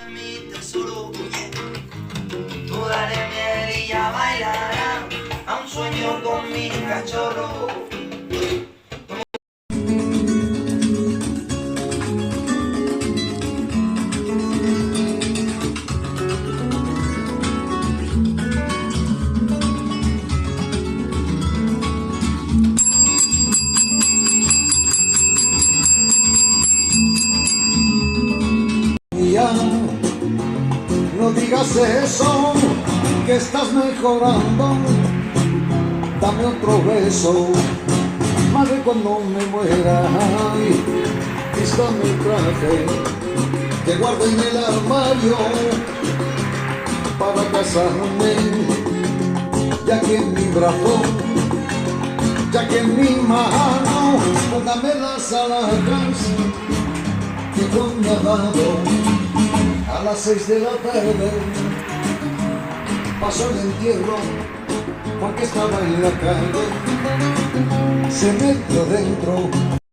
Mi tesoro, tú dale miel y ya bailará a un sueño con mi cachorro. No digas eso, que estás mejorando. Dame otro beso, madre, cuando me muera. Ay, vístame el traje que guardo en el armario para casarme. Ya que en mi brazo, ya que en mi mano, póngame las alhajas que Dios me ha dado. A las 6 de la tarde pasó el entierro porque estaba en la calle, se metió dentro.